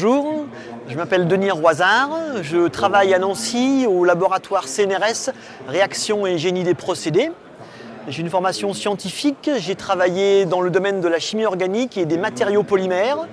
Bonjour, je m'appelle Denis Roisard, je travaille à Nancy au laboratoire CNRS Réaction et Génie des procédés. J'ai une formation scientifique, j'ai travaillé dans le domaine de la chimie organique et des matériaux polymères.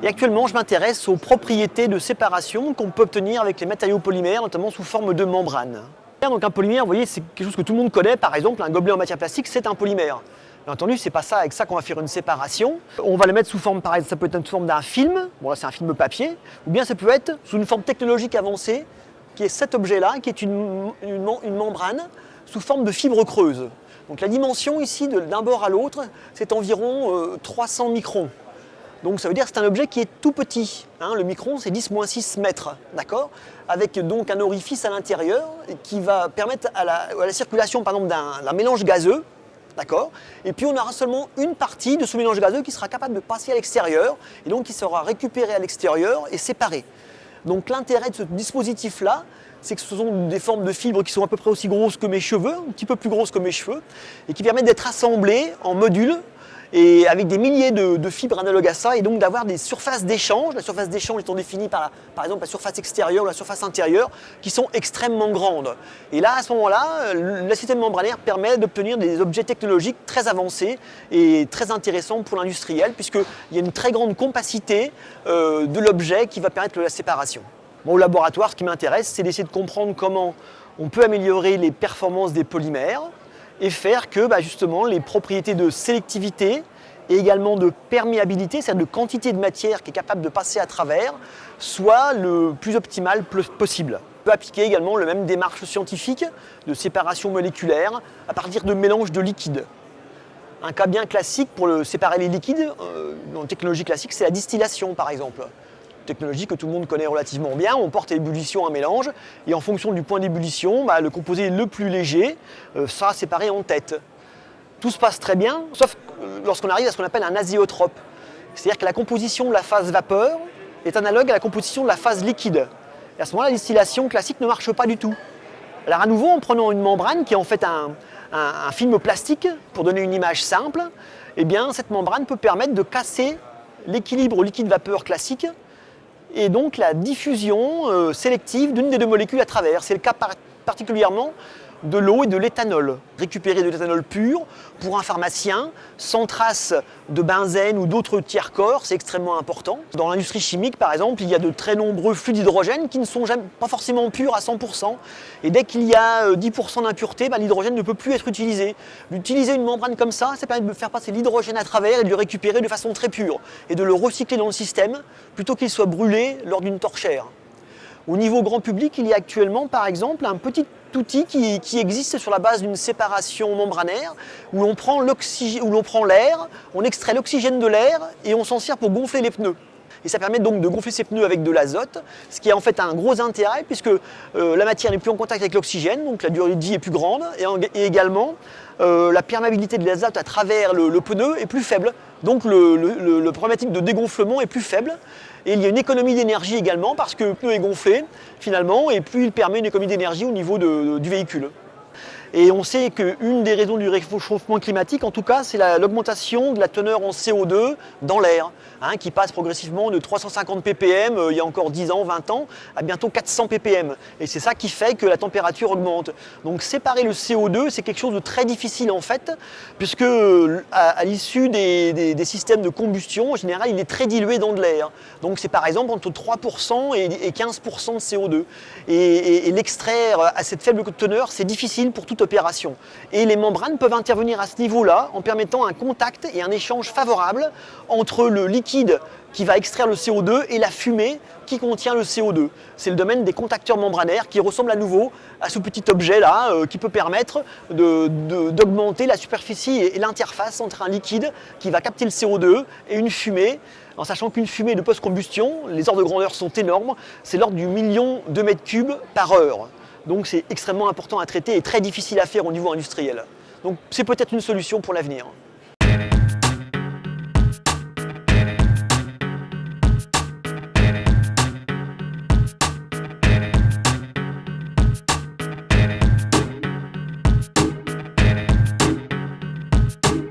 Et actuellement, je m'intéresse aux propriétés de séparation qu'on peut obtenir avec les matériaux polymères, notamment sous forme de membrane. Donc un polymère, vous voyez, c'est quelque chose que tout le monde connaît. Par exemple, un gobelet en matière plastique, c'est un polymère. Bien entendu, c'est pas ça avec ça qu'on va faire une séparation. On va le mettre sous forme, par exemple, ça peut être sous forme d'un film, bon là c'est un film papier, ou bien ça peut être sous une forme technologique avancée, qui est cet objet-là, qui est une membrane sous forme de fibre creuse. Donc la dimension ici, d'un bord à l'autre, c'est environ 300 microns. Donc ça veut dire que c'est un objet qui est tout petit. Le micron, c'est 10-6 mètres, d'accord? Avec donc un orifice à l'intérieur qui va permettre à la circulation, par exemple, d'un mélange gazeux. D'accord. Et puis on aura seulement une partie de ce mélange gazeux qui sera capable de passer à l'extérieur et donc qui sera récupéré à l'extérieur et séparé. Donc l'intérêt de ce dispositif-là, c'est que ce sont des formes de fibres qui sont à peu près aussi grosses que mes cheveux, un petit peu plus grosses que mes cheveux, et qui permettent d'être assemblées en modules et avec des milliers de fibres analogues à ça, et donc d'avoir des surfaces d'échange, la surface d'échange étant définie par exemple la surface extérieure ou la surface intérieure, qui sont extrêmement grandes. Et là, à ce moment-là, le système membranaire permet d'obtenir des objets technologiques très avancés et très intéressants pour l'industriel, puisqu'il y a une très grande compacité de l'objet qui va permettre la séparation. Bon, au laboratoire, ce qui m'intéresse, c'est d'essayer de comprendre comment on peut améliorer les performances des polymères, et faire que justement les propriétés de sélectivité et également de perméabilité, c'est-à-dire de quantité de matière qui est capable de passer à travers, soient le plus optimal possible. On peut appliquer également la même démarche scientifique de séparation moléculaire à partir de mélanges de liquides. Un cas bien classique pour séparer les liquides, en technologie classique, c'est la distillation par exemple. Technologie que tout le monde connaît relativement bien, on porte à ébullition un mélange et en fonction du point d'ébullition, le composé le plus léger sera séparé en tête. Tout se passe très bien, sauf lorsqu'on arrive à ce qu'on appelle un azéotrope. C'est-à-dire que la composition de la phase vapeur est analogue à la composition de la phase liquide. Et à ce moment-là, la distillation classique ne marche pas du tout. Alors à nouveau, en prenant une membrane qui est en fait un film plastique, pour donner une image simple, eh bien, cette membrane peut permettre de casser l'équilibre liquide-vapeur classique et donc la diffusion sélective d'une des deux molécules à travers. C'est le cas particulièrement de l'eau et de l'éthanol. Récupérer de l'éthanol pur, pour un pharmacien, sans trace de benzène ou d'autres tiers corps, c'est extrêmement important. Dans l'industrie chimique, par exemple, il y a de très nombreux flux d'hydrogène qui ne sont pas forcément purs à 100%. Et dès qu'il y a 10% d'impureté, l'hydrogène ne peut plus être utilisé. Utiliser une membrane comme ça permet de faire passer l'hydrogène à travers et de le récupérer de façon très pure. Et de le recycler dans le système, plutôt qu'il soit brûlé lors d'une torchère. Au niveau grand public, il y a actuellement, par exemple, un petit outil qui existe sur la base d'une séparation membranaire où l'on prend l'air, on extrait l'oxygène de l'air et on s'en sert pour gonfler les pneus. Et ça permet donc de gonfler ces pneus avec de l'azote, ce qui a en fait un gros intérêt puisque la matière n'est plus en contact avec l'oxygène, donc la durée de vie est plus grande et également la perméabilité de l'azote à travers le pneu est plus faible. Donc le problématique de dégonflement est plus faible. Et il y a une économie d'énergie également parce que le pneu est gonflé finalement et plus il permet une économie d'énergie au niveau du véhicule. Et on sait qu'une des raisons du réchauffement climatique, en tout cas, c'est l'augmentation de la teneur en CO2 dans l'air, qui passe progressivement de 350 ppm il y a encore 10 ans, 20 ans, à bientôt 400 ppm. Et c'est ça qui fait que la température augmente. Donc séparer le CO2, c'est quelque chose de très difficile en fait, puisque à l'issue des systèmes de combustion, en général, il est très dilué dans de l'air. Donc c'est par exemple entre 3% et 15% de CO2. Et l'extraire à cette faible teneur, c'est difficile pour toute opération. Et les membranes peuvent intervenir à ce niveau-là en permettant un contact et un échange favorable entre le liquide qui va extraire le CO2 et la fumée qui contient le CO2. C'est le domaine des contacteurs membranaires qui ressemble à nouveau à ce petit objet-là qui peut permettre d'augmenter la superficie et l'interface entre un liquide qui va capter le CO2 et une fumée, en sachant qu'une fumée de post-combustion, les ordres de grandeur sont énormes, c'est l'ordre du million de mètres cubes par heure. Donc c'est extrêmement important à traiter et très difficile à faire au niveau industriel. Donc c'est peut-être une solution pour l'avenir.